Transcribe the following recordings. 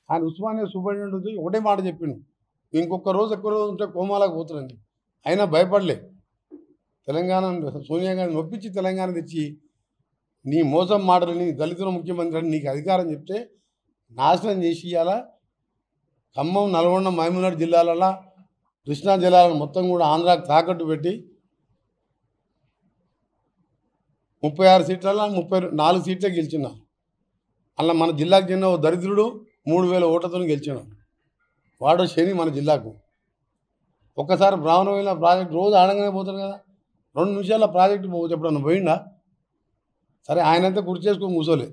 ఆయన ఉస్మానియా సూపరింటెండెంట్ వచ్చి ఒకటే మాట చెప్పిండు, ఇంకొక రోజు ఎక్కువ రోజు ఉంటే కోమాలకు పోతుందండి. అయినా భయపడలే. తెలంగాణ సోనియా గాంధీ నొప్పించి తెలంగాణ తెచ్చి నీ మోసం మాటలని దళితుల ముఖ్యమంత్రి అని నీకు అధికారం చెప్తే నాశనం చేసి ఇవాళ ఖమ్మం, నల్గొండ, మహబూబ్నగర్ జిల్లాలలో కృష్ణా జిల్లాలను మొత్తం కూడా ఆంధ్రాకి తాకట్టు పెట్టి 36 సీట్లలో 34 సీట్లే గెలిచినారు. అలా మన జిల్లాకు చెందిన ఓ దరిద్రుడు 3000 ఓట్లతో గెలిచినాడు. వాడు శని మన జిల్లాకు. ఒక్కసారి బ్రాహ్మణమైన ప్రాజెక్టు రోజు ఆడంగానే పోతారు కదా, 2 నిమిషాల ప్రాజెక్టు పోవచ్చు. ఎప్పుడన్నా పోయిందా? సరే, ఆయనంతా గుర్తు చేసుకొని కూర్చోలే.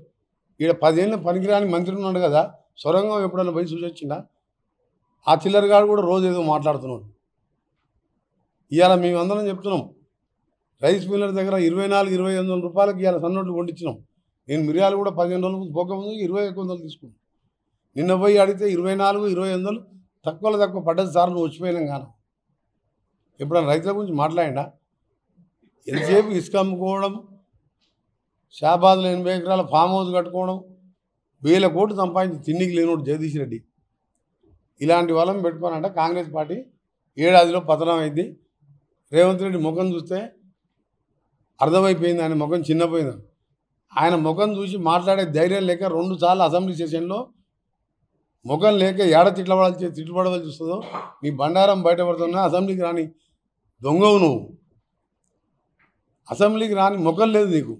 ఈడ 10 ఏళ్ళు పనికిరాని మంత్రి ఉన్నాడు కదా, సొరంగం ఎప్పుడన్నా పోయి చూసి వచ్చిందా? ఆ చిల్లరగాడు కూడా రోజు ఏదో మాట్లాడుతున్నాడు. ఇవాళ మేమందరం చెప్తున్నాం, రైస్ మిల్లర్ దగ్గర 24,000-25,000 రూపాయలకి ఇవాళ సన్నోట్లు కొండిచ్చినాం. నేను మిరియాలు కూడా 15 రోజులు పోకముందు 21,000 తీసుకున్నాను. నిన్న పోయి అడిగితే 24,000-25,000 తక్కువలో తక్కువ పడ్డది సార్, నువ్వు వచ్చిపోయినాం కానీ. ఎప్పుడన్నా రైతుల గురించి మాట్లాడిండా? ఎంతసేపు ఇసుక అమ్ముకోవడం, షాబాద్లో 80 ఎకరాల ఫామ్ హౌస్ కట్టుకోవడం, 1000 కోట్లు సంపాదించి తిండికి లేనోడు జగదీష్ రెడ్డి. ఇలాంటి వాళ్ళని పెట్టుకోనంట కాంగ్రెస్ పార్టీ ఏడాదిలో పతనం అయింది. రేవంత్ రెడ్డి ముఖం చూస్తే అర్థమైపోయింది, ఆయన ముఖం చిన్నపోయింది. ఆయన ముఖం చూసి మాట్లాడే ధైర్యం లేక 2 సార్లు అసెంబ్లీ సెషన్లో ముఖం లేక ఏడ తిట్టుబడవలసి వస్తుందో, నీ బండారం బయటపడుతున్నా అసెంబ్లీకి రాని దొంగవు నువ్వు. అసెంబ్లీకి రాని ముఖం లేదు నీకు.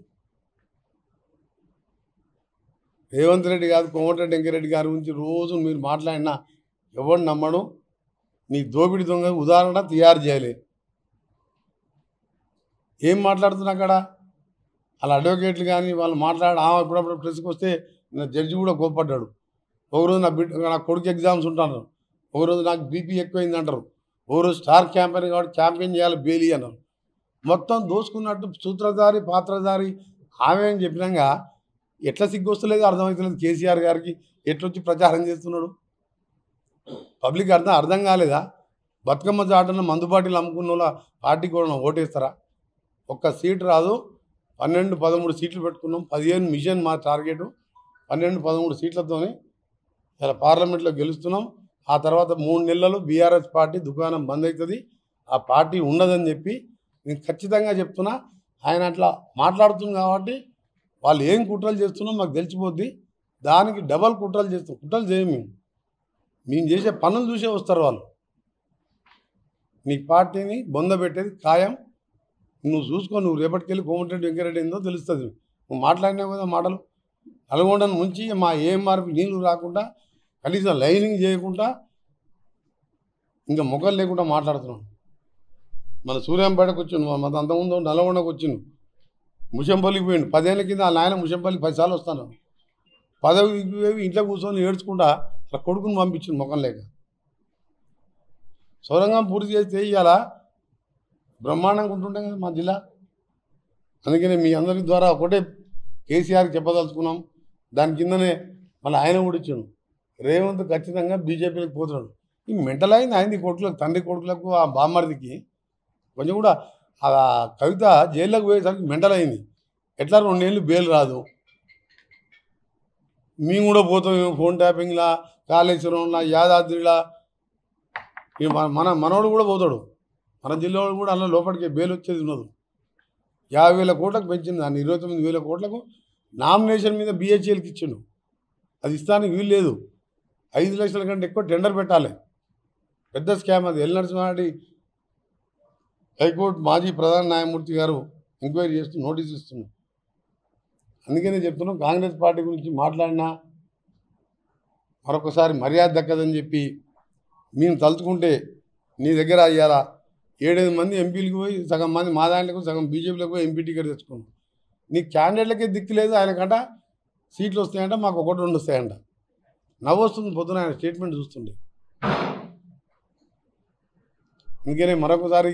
రేవంత్ రెడ్డి కాదు, కోమటిరెడ్డి వెంకరెడ్డి గారి గురించి రోజు మీరు మాట్లాడినా ఎవరు నమ్మడు. నీ దోపిడి దొంగ ఉదాహరణ తయారు చేయాలి. ఏం మాట్లాడుతున్నా అక్కడ వాళ్ళ అడ్వకేట్లు కానీ వాళ్ళు ఇప్పుడప్పుడు ప్రెస్కి వస్తే నా జడ్జి కూడా కోప్పడ్డాడు. ఒకరోజు నా కొడుకు ఎగ్జామ్స్ ఉంటాను, ఒకరోజు నాకు బీపీ ఎక్కువైంది అంటారు, ఒకరోజు స్టార్ క్యాంపెయిన్ కాబట్టి క్యాంపెయిన్ చేయాలి బెయిలీ అన్నారు. మొత్తం దోసుకున్నట్టు సూత్రధారి పాత్రధారి ఆమె అని చెప్పినాక ఎట్లా సిగ్గొస్తలేదు అర్థమవుతలేదు. కేసీఆర్ గారికి ఎట్లొచ్చి ప్రచారం చేస్తున్నాడు పబ్లిక్ అర్థం కాలేదా? బతుకమ్మ చాటన మందుబాటిలు అమ్ముకున్న వాళ్ళ పార్టీ కూడా ఓటేస్తారా? ఒక్క సీటు రాదు. 12-13 సీట్లు పెట్టుకున్నాం. 15 మిషన్ మా టార్గెట్. 12-13 సీట్లతోనే ఇలా పార్లమెంట్లో గెలుస్తున్నాం. ఆ తర్వాత 3 నెలలు బీఆర్ఎస్ పార్టీ దుకాణం బంద్ అవుతుంది, ఆ పార్టీ ఉండదని చెప్పి నేను ఖచ్చితంగా చెప్తున్నా. ఆయన అట్లా మాట్లాడుతుంది కాబట్టి వాళ్ళు ఏం కుట్రలు చేస్తున్నాం మాకు తెలిసిపోద్ది. దానికి డబల్ కుట్రలు చేస్తాం. కుట్రలు చేయము మేము చేసే పనులు చూసే వస్తారు వాళ్ళు. నీ పార్టీని బొందబెట్టేది ఖాయం. నువ్వు చూసుకో, నువ్వు రేపటికెళ్ళి కోమటిరెడ్డి వెంకరెడ్డి ఏందో తెలుస్తుంది. నువ్వు మాట్లాడినావు కదా మాటలు. నల్గొండను ముంచి మా ఏఎంఆర్పి నీళ్లు రాకుండా, కనీసం లైనింగ్ చేయకుండా, ఇంకా ముఖం లేకుండా మాట్లాడుతున్నాను. మన సూర్యాంపేటకు వచ్చిండు, మన అంతకుముందు నల్గొండకు వచ్చిండు, ముషంపల్లికి పోయిండు. 10 ఏళ్ళ కింద ఆ నాయన ముషంపల్లికి 10 సార్లు వస్తాను. పదవి ఇంట్లో కూర్చొని ఏడ్చుకుంటా అట్లా కొడుకుని పంపించింది ముఖం లేక. సొరంగం పూర్తి చేస్తే ఇవాళ బ్రహ్మాండంగా ఉంటుండే కదా మా జిల్లా. అందుకనే మీ అందరి ద్వారా ఒకటే కేసీఆర్కి చెప్పదలుచుకున్నాం. దాని కిందనే మళ్ళీ ఆయన కూడా ఇచ్చాడు. రేవంత్ ఖచ్చితంగా బీజేపీకి పోతున్నాడు. ఈ మెంటల్ అయింది ఆయనది కొడుకులకు, తండ్రి కొడుకులకు, ఆ బామ్మర్దికి కొంచెం కూడా. ఆ కవిత జైల్లోకి పోయేసరికి మెంటల్ అయింది. ఎట్లా 2 ఏళ్ళు బెయిల్ రాదు, మేము కూడా పోతాం ఫోన్ ట్యాపింగ్లా, కాళేశ్వరంలా, యాదాద్రిలా. మనోడు కూడా పోతాడు. మన జిల్లా కూడా అలా లోపలికి బెయిల్ వచ్చేది ఉన్నది. 50,000 కోట్లకు పెంచింది దాన్ని. 29,000 కోట్లకు నామినేషన్ మీద బిహెచ్ఎల్కి ఇచ్చిండు. అది ఇస్తానికి వీలు లేదు. 5 లక్షల కంటే ఎక్కువ టెండర్ పెట్టాలి. పెద్ద స్కామ్ అది. ఎల్ నరసింహారెడ్డి హైకోర్టు మాజీ ప్రధాన న్యాయమూర్తి గారు ఎంక్వైరీ చేస్తూ నోటీస్ ఇస్తున్నారు. అందుకనే చెప్తున్నాం, కాంగ్రెస్ పార్టీ గురించి మాట్లాడినా మరొకసారి మర్యాద దక్కదని చెప్పి మేము తలుచుకుంటే నీ దగ్గర అయ్యారా 7-8 మంది ఎంపీలకు పోయి సగం మంది మా దాంట్లకు, సగం బీజేపీలకు పోయి ఎంపీ టికెట్ తెచ్చుకున్నాం. నీ క్యాండిడేట్లకే దిక్కు లేదు. ఆయనకంట సీట్లు వస్తాయంట, మాకు 1-2 వస్తాయంట. నవ్వు వస్తుంది పొద్దున ఆయన స్టేట్మెంట్ చూస్తుండే. అందుకనే మరొకసారి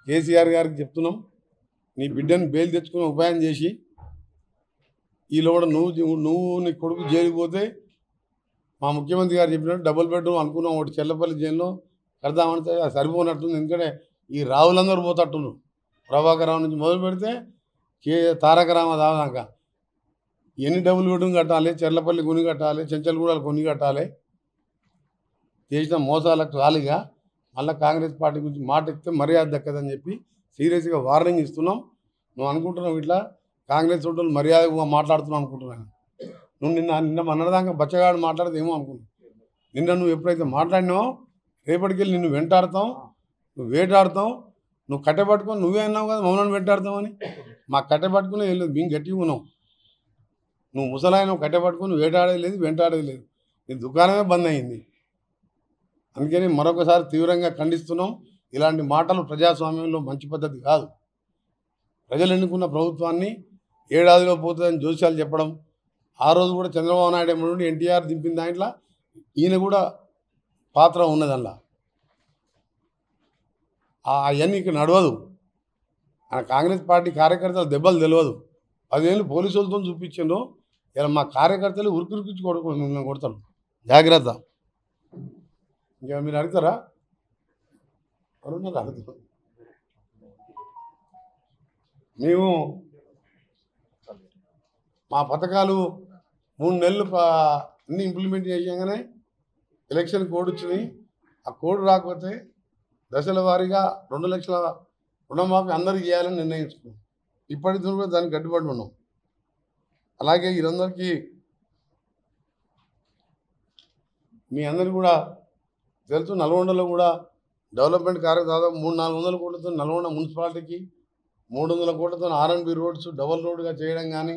కేసీఆర్ గారికి చెప్తున్నాం, నీ బిడ్డను బెయిల్ తెచ్చుకునే ఉపాయం చేసి, ఈలో కూడా నువ్వు నీ కొడుకు జైలుకి పోతే మా ముఖ్యమంత్రి గారు చెప్పినట్టు డబుల్ బెడ్రూమ్ అనుకున్నాం ఒకటి చెల్లపల్లి జైల్లో కడదామంటే అది సరిపోనట్టుంది. ఎందుకంటే ఈ రావులందరూ పోతట్టున్నారు. ప్రభాకర్ రావు నుంచి మొదలు పెడితే తారక రామ దాకా ఎన్ని డబ్బులు కూడా కట్టాలి, చెర్లపల్లి కొని కట్టాలి, చెంచల్గూడలు కొన్ని కట్టాలి, చేసిన మోసాలకు రాలిగా మళ్ళీ కాంగ్రెస్ పార్టీ గురించి మాట ఎత్తే మర్యాద దక్కదని చెప్పి సీరియస్గా వార్నింగ్ ఇస్తున్నాం. నువ్వు అనుకుంటున్నావు ఇట్లా కాంగ్రెస్ వాళ్ళు మర్యాదగా మాట్లాడుతున్నావు అనుకుంటున్నాను. నువ్వు నిన్న మొన్నటిదాకా బచ్చగాడు మాట్లాడితే ఏమో అనుకున్నావు. నిన్న నువ్వు ఎప్పుడైతే మాట్లాడినావో రేపటికెళ్ళి నిన్ను వెంటాడతాం, నువ్వు వేటాడతాం. నువ్వు కట్టెపట్టుకొని నువ్వే అన్నావు కదా మమ్మల్ని వెంటాడతామని. మాకు కట్టెపట్టుకునే వెళ్ళలేదు, మేము గట్టిగా ఉన్నాం. నువ్వు ముసలాయన కట్టెపట్టుకొని వేటాడేది లేదు, వెంటాడేది లేదు. నీ దుకాణమే బంద్ అయింది. అందుకని మరొకసారి తీవ్రంగా ఖండిస్తున్నాం. ఇలాంటి మాటలు ప్రజాస్వామ్యంలో మంచి పద్ధతి కాదు. ప్రజలు ఎన్నుకున్న ప్రభుత్వాన్ని ఏడాదిలో పోతుందని జోస్యాలు చెప్పడం, ఆ రోజు కూడా చంద్రబాబు నాయుడు నుండి ఎన్టీఆర్ దింపిన దాంట్లో ఈయన కూడా పాత్ర ఉన్నదల్లా. అవన్నీ ఇక్కడ నడవదు. కాంగ్రెస్ పార్టీ కార్యకర్తలు దెబ్బలు తెలియదు. 10 ఏళ్ళు పోలీసులతో చూపించిండ్రు. ఇలా మా కార్యకర్తలు ఉరికిరికిచ్చి కొడతారు. జాగ్రత్త. ఇంకా మీరు అడుగుతారా? అడుగుతారు. మేము మా పథకాలు 3 నెలలు అన్నీ ఇంప్లిమెంట్ చేయగానే ఎలక్షన్ కోడ్ వచ్చినాయి. ఆ కోడ్ రాకపోతే దశల వారీగా 2 లక్షల రుణమాఫీ అందరికీ చేయాలని నిర్ణయించుకున్నాం. ఇప్పటి కూడా దానికి కట్టుబడి ఉన్నాం. అలాగే వీరందరికీ మీ అందరికీ కూడా తెలుసు, నల్గొండలో కూడా డెవలప్మెంట్ కార్యక్రమం దాదాపు 300-400 కోట్లతో నల్గొండ మున్సిపాలిటీకి 300 కోట్లతో R&B రోడ్స్ డబల్ రోడ్గా చేయడం కానీ,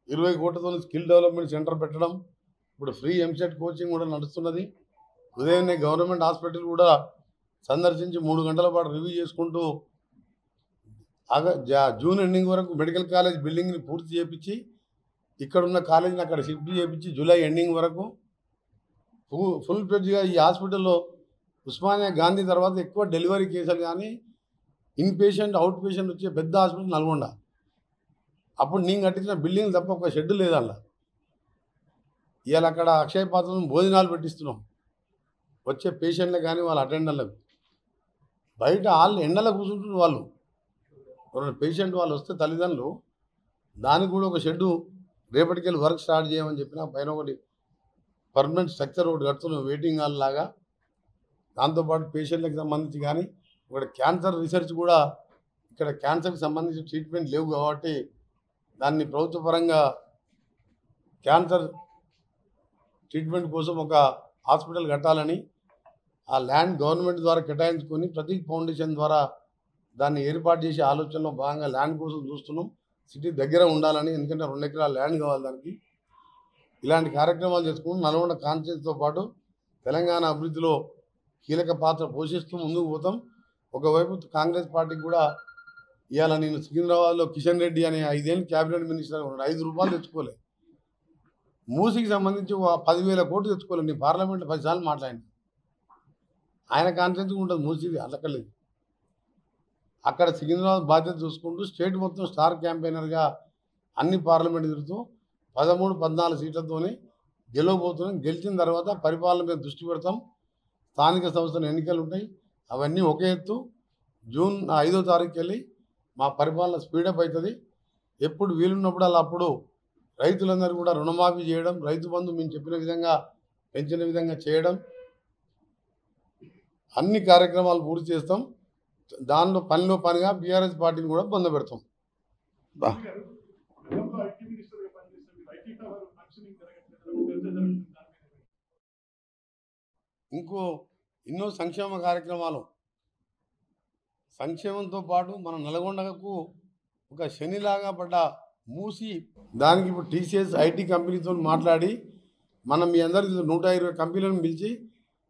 20 కోట్లతో స్కిల్ డెవలప్మెంట్ సెంటర్ పెట్టడం, ఇప్పుడు ఫ్రీ ఎంసెట్ కోచింగ్ కూడా నడుస్తున్నది. ఉదయాన్నే గవర్నమెంట్ హాస్పిటల్ కూడా సందర్శించి 3 గంటల పాటు రివ్యూ చేసుకుంటూ జూన్ ఎండింగ్ వరకు మెడికల్ కాలేజ్ బిల్డింగ్ని పూర్తి చేయించి ఇక్కడున్న కాలేజీని అక్కడ షిఫ్ట్ చేయించి జూలై ఎండింగ్ వరకు ఫుల్ ఫ్లెడ్జ్గా ఈ హాస్పిటల్లో ఉస్మానియా గాంధీ తర్వాత ఎక్కువ డెలివరీ కేసులు కానీ ఇన్ పేషెంట్ అవుట్ పేషెంట్ వచ్చే పెద్ద హాస్పిటల్ నల్గొండ. అప్పుడు నేను కట్టించిన బిల్డింగ్ తప్ప ఒక షెడ్ లేదల్లా. ఇవాళ అక్కడ అక్షయ పాత్రలను భోజనాలు పెట్టిస్తున్నాం వచ్చే పేషెంట్లకు కానీ వాళ్ళ అటెండర్లకు. బయట వాళ్ళు ఎండలో కూర్చుంటున్నారు. వాళ్ళు పేషెంట్ వాళ్ళు వస్తే తల్లిదండ్రులు దానికి కూడా ఒక షెడ్డు రేపటికెళ్ళి వర్క్ స్టార్ట్ చేయమని చెప్పిన పైన ఒకటి పర్మనెంట్ స్ట్రక్చర్ ఒకటి కడుతున్నాం వెయిటింగ్ హాల్ లాగా. దాంతోపాటు పేషెంట్లకు సంబంధించి కానీ ఇక్కడ క్యాన్సర్ రీసెర్చ్ కూడా, ఇక్కడ క్యాన్సర్కి సంబంధించిన ట్రీట్మెంట్ లేవు కాబట్టి దాన్ని ప్రభుత్వ పరంగా క్యాన్సర్ ట్రీట్మెంట్ కోసం ఒక హాస్పిటల్ కట్టాలని ఆ ల్యాండ్ గవర్నమెంట్ ద్వారా కేటాయించుకొని ప్రతీక్ ఫౌండేషన్ ద్వారా దాన్ని ఏర్పాటు చేసే ఆలోచనలో భాగంగా ల్యాండ్ కోసం చూస్తున్నాం. సిటీ దగ్గర ఉండాలని, ఎందుకంటే 2 ఎకరాల ల్యాండ్ కావాలి దానికి. ఇలాంటి కార్యక్రమాలు చేసుకుంటూ నల్గొండ కాన్స్టిట్యూన్సీతో పాటు తెలంగాణ అభివృద్ధిలో కీలక పాత్ర పోషిస్తూ ముందుకు పోతాం. ఒకవైపు కాంగ్రెస్ పార్టీకి కూడా ఇవాళ నేను సికింద్రాబాద్లో కిషన్ రెడ్డి అనే 5 ఏళ్ళు క్యాబినెట్ మినిస్టర్ ఉన్నాడు. 5 రూపాయలు తెచ్చుకోలే. మూసీకి సంబంధించి 10,000 కోట్లు తెచ్చుకోలేదు. నేను పార్లమెంట్లో 10 సార్లు మాట్లాడినా. ఆయన కాన్ఫిడెన్స్ ఉంటుంది మూసీది అలకలేదు. అక్కడ సికింద్రాబాద్ బాధ్యత చూసుకుంటూ స్టేట్ మొత్తం స్టార్ క్యాంపెయినర్గా అన్ని పార్లమెంట్ తిరుగుతూ 13-14 సీట్లతోనే గెలవబోతున్నాం. గెలిచిన తర్వాత పరిపాలన మీద దృష్టి పెడతాం. స్థానిక సంస్థల ఎన్నికలు ఉంటాయి, అవన్నీ ఒకే ఎత్తు. జూన్ 5వ తారీఖుకి వెళ్ళి మా పరిపాలన స్పీడప్ అవుతుంది. ఎప్పుడు వీలున్నప్పుడు అలా అప్పుడు రైతులందరూ కూడా రుణమాఫీ చేయడం, రైతు బంధు మేము చెప్పిన విధంగా పెంచిన విధంగా చేయడం, అన్ని కార్యక్రమాలు పూర్తి చేస్తాం. దానిలో పనిగా బీఆర్ఎస్ పార్టీని కూడా పొందబెడతాం. ఇంకో ఎన్నో సంక్షేమ కార్యక్రమాలు, సంక్షేమంతో పాటు మన నల్గొండకు ఒక శనిలాగా పడ్డ మూసి, దానికి ఇప్పుడు టీసీఎస్ ఐటీ కంపెనీతో మాట్లాడి మనం మీ అందరికీ 120 కంపెనీలను పిలిచి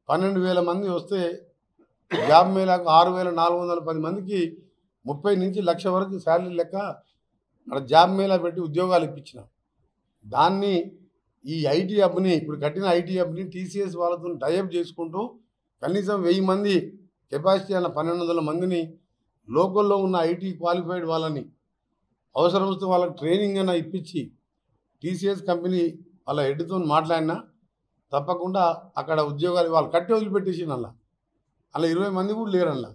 12,000 మంది వస్తే జాబ్ మేళాకు 6,410 మందికి 30 నుంచి 1,00,000 వరకు శాలరీ లెక్క అక్కడ జాబ్ మేళా పెట్టి ఉద్యోగాలు ఇప్పించిన. దాన్ని ఈ ఐటీ హబ్ని, ఇప్పుడు కట్టిన ఐటీ హబ్ని టీసీఎస్ వాళ్ళతో టైఅప్ చేసుకుంటూ కనీసం 1000 మంది కెపాసిటీ అన్న 1,200 మందిని లోకల్లో ఉన్న ఐటీ క్వాలిఫైడ్ వాళ్ళని అవసరం వస్తే వాళ్ళకి ట్రైనింగ్ అయినా ఇప్పించి టీసీఎస్ కంపెనీ వాళ్ళ హెడ్తో మాట్లాడినా తప్పకుండా అక్కడ ఉద్యోగాలు వాళ్ళు కట్టి వదిలిపెట్టేసిన అలా 20 మంది కూడా లేరు.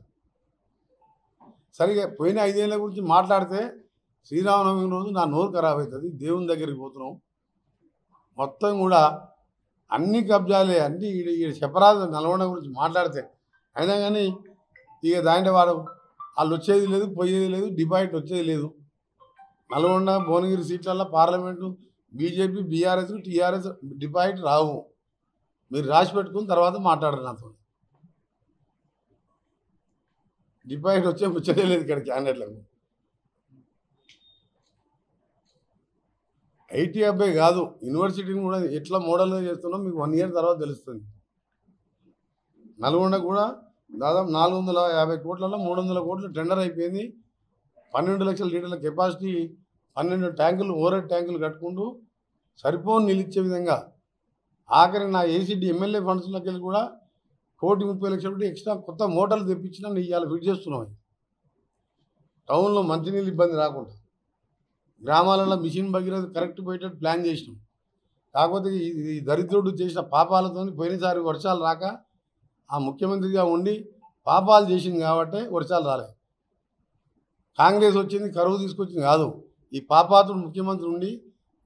సరిగా పోయిన 5 ఏళ్ళ గురించి మాట్లాడితే శ్రీరామనవమి రోజు నా నోరు ఖరాబ్ అవుతుంది, దేవుని దగ్గరికి పోతున్నాం, మొత్తం కూడా అన్ని కబ్జాలే, అన్ని ఈ చెప్పరాదు నల్గొండ గురించి మాట్లాడితే. అయినా కానీ ఇక దాంట్లో వాళ్ళు వచ్చేది లేదు, పోయేది లేదు, డిపాజిట్ వచ్చేది లేదు. నల్గొండ భువనగిరి సీట్లలో parliament BJP, BRS, TRS deposit రావు. మీరు రాసి పెట్టుకుని తర్వాత మాట్లాడరు నాతో. డిపాజిట్ వచ్చే ముచ్చటే లేదు ఇక్కడ క్యాండిడేట్లకు. ఐటీ అబ్బాయి కాదు, యూనివర్సిటీని కూడా ఎట్లా మోడల్గా చేస్తున్నాం మీకు 1 year తర్వాత తెలుస్తుంది. నల్గొండ కూడా దాదాపు 450 కోట్లలో 300 కోట్లు టెండర్ అయిపోయింది. 12 లక్షల లీటర్ల కెపాసిటీ, 12 ట్యాంకులు, ఓవర్ ట్యాంకులు కట్టుకుంటూ సరిపోని నిలిచే విధంగా ఆఖరి నా ఏసీడీ ఎమ్మెల్యే ఫండ్స్లోకి వెళ్ళి కూడా 1,30,00,000 ఎక్స్ట్రా కొత్త మోటార్లు తెప్పించినా ఇవాళ ఫిట్ చేస్తున్నాం. టౌన్లో మంచినీళ్ళు ఇబ్బంది రాకుండా గ్రామాలలో మిషన్ భగీరథ కరెక్ట్ పోయేటట్టు ప్లాన్ చేసినాం. కాకపోతే ఈ దరిద్రుడు చేసిన పాపాలతో పోయినసారి వర్షాలు రాక ఆ ముఖ్యమంత్రిగా ఉండి పాపాలు చేసింది కాబట్టి వర్షాలు రాలేదు. కాంగ్రెస్ వచ్చింది కరువు తీసుకొచ్చింది కాదు. ఈ పాపాతుడు ముఖ్యమంత్రి ఉండి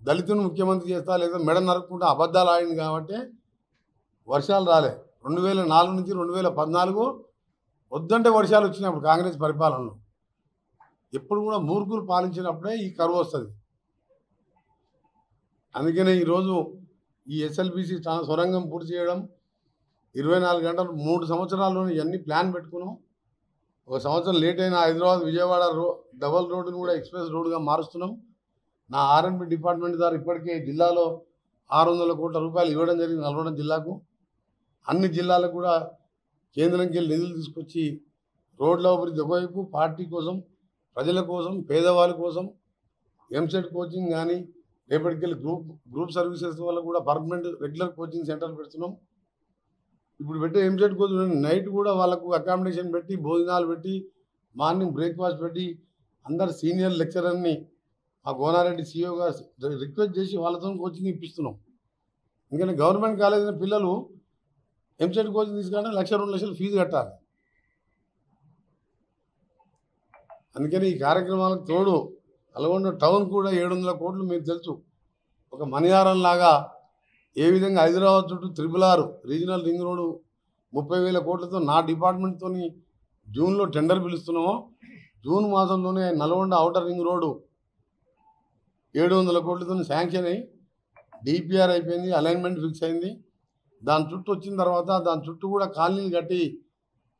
దళితుని ముఖ్యమంత్రి చేస్తా లేదా మెడ నరుక్కుంటూ అబద్ధాలు ఆడింది కాబట్టి వర్షాలు రాలే. 2004 నుంచి 2014 వద్దంటే వర్షాలు వచ్చినప్పుడు కాంగ్రెస్ పరిపాలనలో. ఎప్పుడు కూడా మూర్ఖులు పాలించినప్పుడే ఈ కరువు వస్తుంది. అందుకనే ఈరోజు ఈ ఎస్ఎల్బీసీ సొరంగం పూర్తి చేయడం, 24 గంటలు 3 సంవత్సరాల్లోనే ఇవన్నీ ప్లాన్ పెట్టుకున్నాం. 1 సంవత్సరం లేట్ అయిన హైదరాబాద్ విజయవాడ డబల్ రోడ్డును కూడా ఎక్స్ప్రెస్ రోడ్డుగా మారుస్తున్నాం. నా ఆర్ఎండ్బి డిపార్ట్మెంట్ ద్వారా ఇప్పటికే జిల్లాలో 600 కోట్ల రూపాయలు ఇవ్వడం జరిగింది నల్గొండ జిల్లాకు. అన్ని జిల్లాలకు కూడా కేంద్రంకి వెళ్ళి నిధులు తీసుకొచ్చి రోడ్ల అభివృద్ధి ఒకవైపు, పార్టీ కోసం, ప్రజల కోసం, పేదవాళ్ళ కోసం ఎంసెట్ కోచింగ్ కానీ రేపటికెళ్ళి గ్రూప్ సర్వీసెస్ వల్ల కూడా పర్మనెంట్ రెగ్యులర్ కోచింగ్ సెంటర్లు పెడుతున్నాం. ఇప్పుడు పెట్టే ఎంసెట్ కోచింగ్ నైట్ కూడా వాళ్ళకు అకామిడేషన్ పెట్టి, భోజనాలు పెట్టి, మార్నింగ్ బ్రేక్ఫాస్ట్ పెట్టి అందరు సీనియర్ లెక్చరర్ని ఆ గోనారెడ్డి సీఈఓగా రిక్వెస్ట్ చేసి వాళ్ళతో కోచింగ్ ఇప్పిస్తున్నాం. ఎందుకంటే గవర్నమెంట్ కాలేజీల పిల్లలు ఎంసెట్ కోచింగ్ తీసుకుంటే 1,00,000-2 లక్షలు ఫీజు కట్టాలి. అందుకని ఈ కార్యక్రమాలకు తోడు నల్గొండ టౌన్ కూడా 700 కోట్లు మీకు తెలుసు. ఒక మణిహారం లాగా ఏ విధంగా హైదరాబాద్ చుట్టూ RRR రీజనల్ రింగ్ రోడ్డు 30,000 కోట్లతో నా డిపార్ట్మెంట్తో జూన్లో టెండర్ పిలుస్తున్నామో, జూన్ మాసంలోనే నల్గొండ ఔటర్ రింగ్ రోడ్డు 700 కోట్లతో శాంక్షన్ అయ్యి డిపిఆర్ అయిపోయింది, అలైన్మెంట్ ఫిక్స్ అయింది. దాని చుట్టూ వచ్చిన తర్వాత దాని చుట్టూ కూడా కాలనీలు కట్టి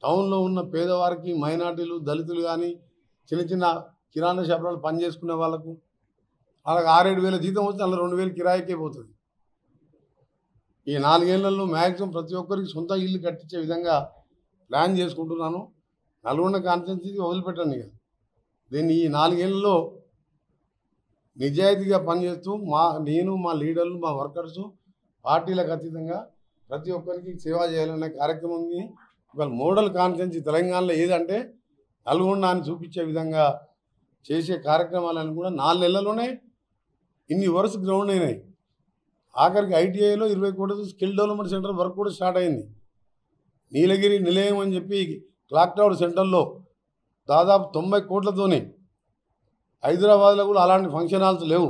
టౌన్లో ఉన్న పేదవారికి, మైనార్టీలు, దళితులు కానీ చిన్న చిన్న కిరాణా షాపులలో పని చేసుకునే వాళ్ళకు వాళ్ళకి 6-7 వేల జీతం వస్తే అందులో 2,000 కిరాయికే పోతుంది. ఈ 4 ఏళ్లలో మ్యాక్సిమం ప్రతి ఒక్కరికి సొంత ఇల్లు కట్టించే విధంగా ప్లాన్ చేసుకుంటున్నాను. నల్గొండ కాన్స్టిట్యున్సీ వదిలిపెట్టండి. ఇక దీన్ని ఈ 4 ఏళ్లలో నిజాయితీగా పనిచేస్తూ నేను, మా లీడర్లు, మా వర్కర్సు పార్టీలకు అతీతంగా ప్రతి ఒక్కరికి సేవ చేయాలనే కార్యక్రమాన్ని ఒక మోడల్ కాన్స్టిట్యున్సీ తెలంగాణలో ఏదంటే నల్గొండ అని చూపించే విధంగా చేసే కార్యక్రమాలను కూడా 4 నెలల్లోనే ఇన్ని వర్క్స్ గ్రౌండ్ అయినాయి. ఆఖరికి ఐటీఐలో 20 కోట్లతో స్కిల్ డెవలప్మెంట్ సెంటర్ వర్క్ కూడా స్టార్ట్ అయింది. నీలగిరి నిలయం అని చెప్పి క్లాక్ టవర్ సెంటర్లో దాదాపు 90 కోట్లతోనే. హైదరాబాద్లో కూడా అలాంటి ఫంక్షన్ హాల్స్ లేవు.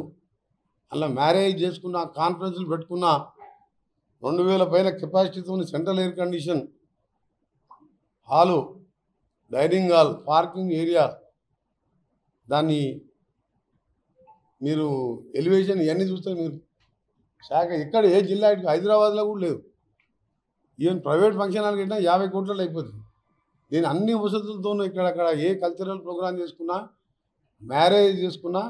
అలా మ్యారేజ్ చేసుకున్న, కాన్ఫరెన్స్లు పెట్టుకున్న 2,000 పైన కెపాసిటీతో central air condition hall, dining hall, parking area, దాన్ని మీరు ఎలివేషన్ ఇవన్నీ చూస్తే మీరు శాఖ ఎక్కడ ఏ జిల్లా హైదరాబాద్లో కూడా లేదు. ఈవెన్ ప్రైవేట్ ఫంక్షన్ హాల్ కట్టినా 50 కోట్లలో అయిపోతుంది. దీని అన్ని వసతులతోనూ ఇక్కడక్కడ ఏ కల్చరల్ ప్రోగ్రామ్ చేసుకున్నా, మ్యారేజ్ చేసుకున్నా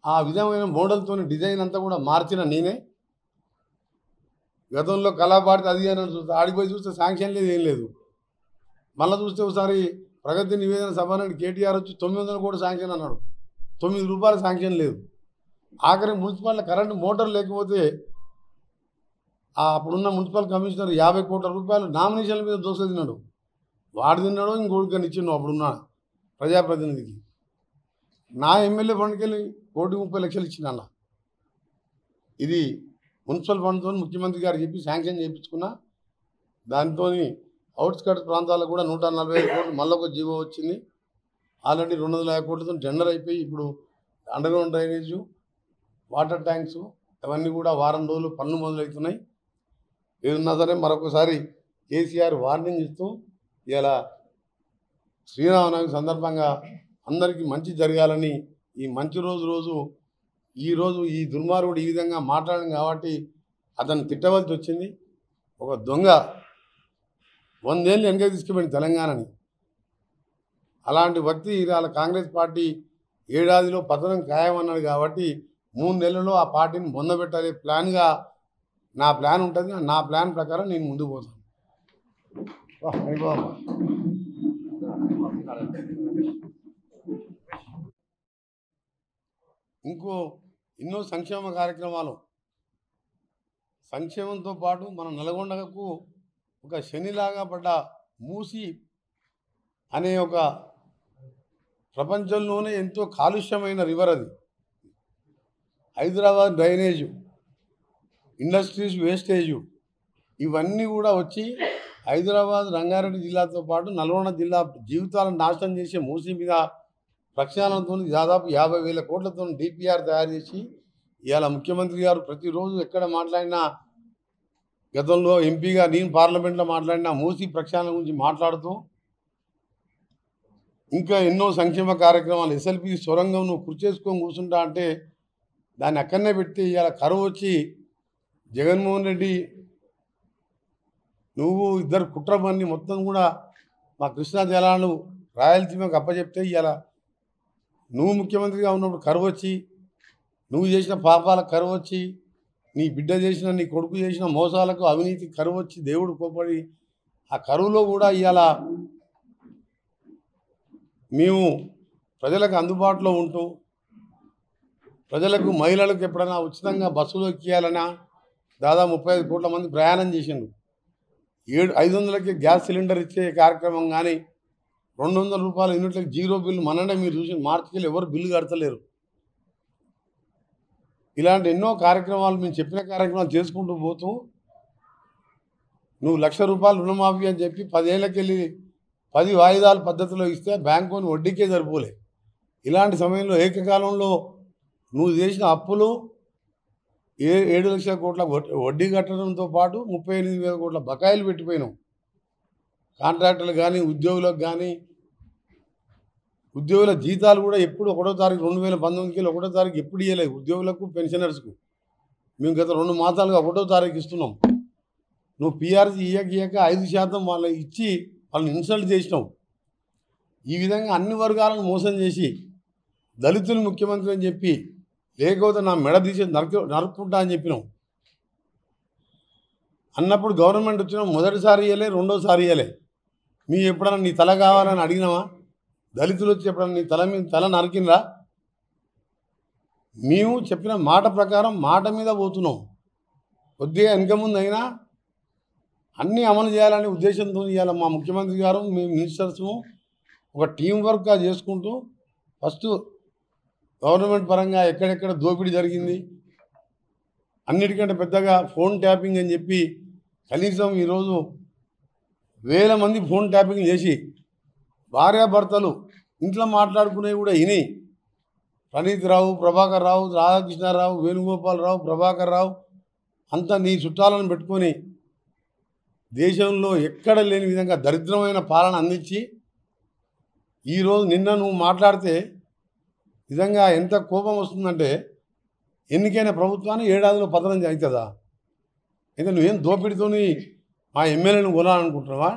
ఆ విధమైన మోడల్తో డిజైన్ అంతా కూడా మార్చిన నేనే. గతంలో కళాపాటి అది అని చూస్తే ఆడిపోయి చూస్తే శాంక్షన్ లేదు, ఏం లేదు. మళ్ళీ చూస్తే ఒకసారి ప్రగతి నివేదన సభ నాడు కేటీఆర్ వచ్చి 900 కోట్లు శాంక్షన్ అన్నాడు. 9 రూపాయల శాంక్షన్ లేదు. ఆఖరి మున్సిపాలిటీ కరెంటు మోటార్ లేకపోతే అప్పుడున్న మున్సిపల్ కమిషనర్ 50 కోట్ల రూపాయలు నామినేషన్ల మీద దోశ తిన్నాడు. వాడు తిన్నాడో ఇంకోటికని ఇచ్చిండు అప్పుడున్న ప్రజాప్రతినిధికి. నా ఎమ్మెల్యే ఫండ్కి వెళ్ళి 1,30,00,000 ఇచ్చిందన్న. ఇది మున్సిపల్ ఫండ్తో ముఖ్యమంత్రి గారు చెప్పి శాంక్షన్ చేయించుకున్నా. దాంతో అవుట్స్కట్స్ ప్రాంతాలకు కూడా 145 కోట్లు మళ్ళొక జీవో వచ్చింది. ఆల్రెడీ 250 కోట్లతో టెండర్ అయిపోయి ఇప్పుడు అండర్గ్రౌండ్ డ్రైనేజు, వాటర్ ట్యాంక్స్ అవన్నీ కూడా వారం రోజులు పనులు మొదలవుతున్నాయి. ఏదున్నా సరే మరొకసారి కేసీఆర్ వార్నింగ్ ఇస్తూ ఇలా శ్రీరామనవమి సందర్భంగా అందరికీ మంచి జరగాలని ఈ మంచి ఈరోజు ఈ దుర్మార్గుడు ఈ విధంగా మాట్లాడింది కాబట్టి అతను తిట్టవలసి వచ్చింది. ఒక దొంగ 100 ఏళ్ళు వెనక తీసుకుపోయింది తెలంగాణని. అలాంటి వ్యక్తి ఇవాళ కాంగ్రెస్ పార్టీ ఏడాదిలో పతనం ఖాయమన్నాడు కాబట్టి 3 నెలల్లో ఆ పార్టీని పొందబెట్టాలి ప్లాన్గా నా ప్లాన్ ఉంటుంది. నా ప్లాన్ ప్రకారం నేను ముందుకు పోతాను. ఇంకో ఎన్నో సంక్షేమ కార్యక్రమాలు, సంక్షేమంతో పాటు మన నల్గొండకు ఒక శనిలాగా పడ్డ మూసి అనే ఒక ప్రపంచంలోనే ఎంతో కాలుష్యమైన రివర్ అది. హైదరాబాద్ డ్రైనేజు, ఇండస్ట్రీస్ వేస్టేజు ఇవన్నీ కూడా వచ్చి హైదరాబాద్ రంగారెడ్డి జిల్లాతో పాటు నల్గొండ జిల్లా జీవితాలను నాశనం చేసే మూసి మీద ప్రక్షాళనతో దాదాపు 50,000 కోట్లతో డిపిఆర్ తయారు చేసి ఇవాళ ముఖ్యమంత్రి గారు ప్రతిరోజు ఎక్కడ మాట్లాడినా, గతంలో ఎంపీగా నేను పార్లమెంట్లో మాట్లాడినా మూసి ప్రక్షాళన గురించి మాట్లాడుతూ ఇంకా ఎన్నో సంక్షేమ కార్యక్రమాలు, ఎస్ఎల్పి సొరంగం నువ్వు కుర్చేసుకొని కూర్చుంటా అంటే దాన్ని అక్కడనే పెట్టి ఇవాళ కరువు వచ్చి జగన్మోహన్ రెడ్డి నువ్వు ఇద్దరు కుట్రబన్ని మొత్తం కూడా మా కృష్ణా జలాలు రాయలసీమకు అప్పచెప్తే ఇవాళ నువ్వు ముఖ్యమంత్రిగా ఉన్నప్పుడు కరువు వచ్చి, నువ్వు చేసిన పాపాల కరువు వచ్చి, నీ బిడ్డ చేసిన నీ కొడుకు చేసిన మోసాలకు అవినీతి కరువు వచ్చి దేవుడు కోపడి ఆ కరువులో కూడా ఇవాళ మేము ప్రజలకు అందుబాటులో ఉంటూ ప్రజలకు మహిళలకు ఎప్పుడైనా ఉచితంగా బస్సులో ఎక్కియాలన్నా దాదాపు 35 కోట్ల మంది ప్రయాణం చేసిండు. 500కి గ్యాస్ సిలిండర్ ఇచ్చే కార్యక్రమం కానీ 200 రూపాయల యూనిట్లకు జీరో బిల్లు మననే మీరు చూసి మార్చికి ఎవరు బిల్లు కడతలేరు. ఇలాంటి ఎన్నో కార్యక్రమాలు మేము చెప్పిన కార్యక్రమాలు చేసుకుంటూ పోతూ నువ్వు ₹1,00,000 రుణమాఫీ అని చెప్పి 10 ఏళ్ళకెళ్ళి 10 వాయిదాల పద్ధతిలో ఇస్తే బ్యాంకుని వడ్డీకే సరిపోలే. ఇలాంటి సమయంలో ఏకకాలంలో నువ్వు చేసిన అప్పులు 7 లక్షల కోట్ల వడ్డీ కట్టడంతో పాటు 38,000 కోట్ల బకాయిలు పెట్టిపోయినావు. కాంట్రాక్టర్లు కానీ ఉద్యోగులకు కానీ ఉద్యోగుల జీతాలు కూడా ఎప్పుడు 1వ తారీఖు 2019కి 1వ తారీఖు ఎప్పుడు ఇవ్వలేదు ఉద్యోగులకు పెన్షనర్స్కు. మేము గత 2 మాసాలుగా 1వ తారీఖు ఇస్తున్నాం. నువ్వు పిఆర్సీ ఇయ్యక 5% వాళ్ళకి ఇచ్చి వాళ్ళని ఇన్సల్ట్ చేసినావు. ఈ విధంగా అన్ని వర్గాలను మోసం చేసి దళితులు ముఖ్యమంత్రి అని చెప్పి లేకపోతే నా మెడ తీసి నరుక్కుంటా అని చెప్పినావు. అన్నప్పుడు గవర్నమెంట్ వచ్చినా మొదటిసారి ఇవ్వలే, రెండోసారి ఇవ్వలే. మీ ఎప్పుడన్నా నీ తల కావాలని అడిగినావా? దళితులు వచ్చి ఎప్పుడన్నా నీ తల నరికినరా? మేము చెప్పిన మాట ప్రకారం మాట మీద పోతున్నాం. కొద్దిగా వెనక ముందు అయినా అన్నీ అమలు చేయాలనే ఉద్దేశంతో ఇవాళ మా ముఖ్యమంత్రి గారు మేము మినిస్టర్స్ము ఒక టీం వర్క్గా చేసుకుంటూ ఫస్ట్ గవర్నమెంట్ పరంగా ఎక్కడెక్కడ దోపిడీ జరిగింది, అన్నిటికంటే పెద్దగా ఫోన్ ట్యాపింగ్ అని చెప్పి కనీసం ఈరోజు 1000 మంది ఫోన్ ట్యాపింగ్ చేసి భార్యాభర్తలు ఇంట్లో మాట్లాడుకునేవి కూడా విని ప్రణీత్ రావు, ప్రభాకర్ రావు, రాధాకృష్ణారావు, వేణుగోపాలరావు, ప్రభాకర్ రావు అంతా నీ చుట్టాలను పెట్టుకొని దేశంలో ఎక్కడ లేని విధంగా దరిద్రమైన పాలన అందించి ఈరోజు నిన్న నువ్వు మాట్లాడితే నిజంగా ఎంత కోపం వస్తుందంటే ఎన్నికైన ప్రభుత్వాన్ని ఏడాదిలో పతనం అవుతుందా? అయితే నువ్వేం దోపిడితోని మా ఎమ్మెల్యేను కొనాలనుకుంటున్నావా?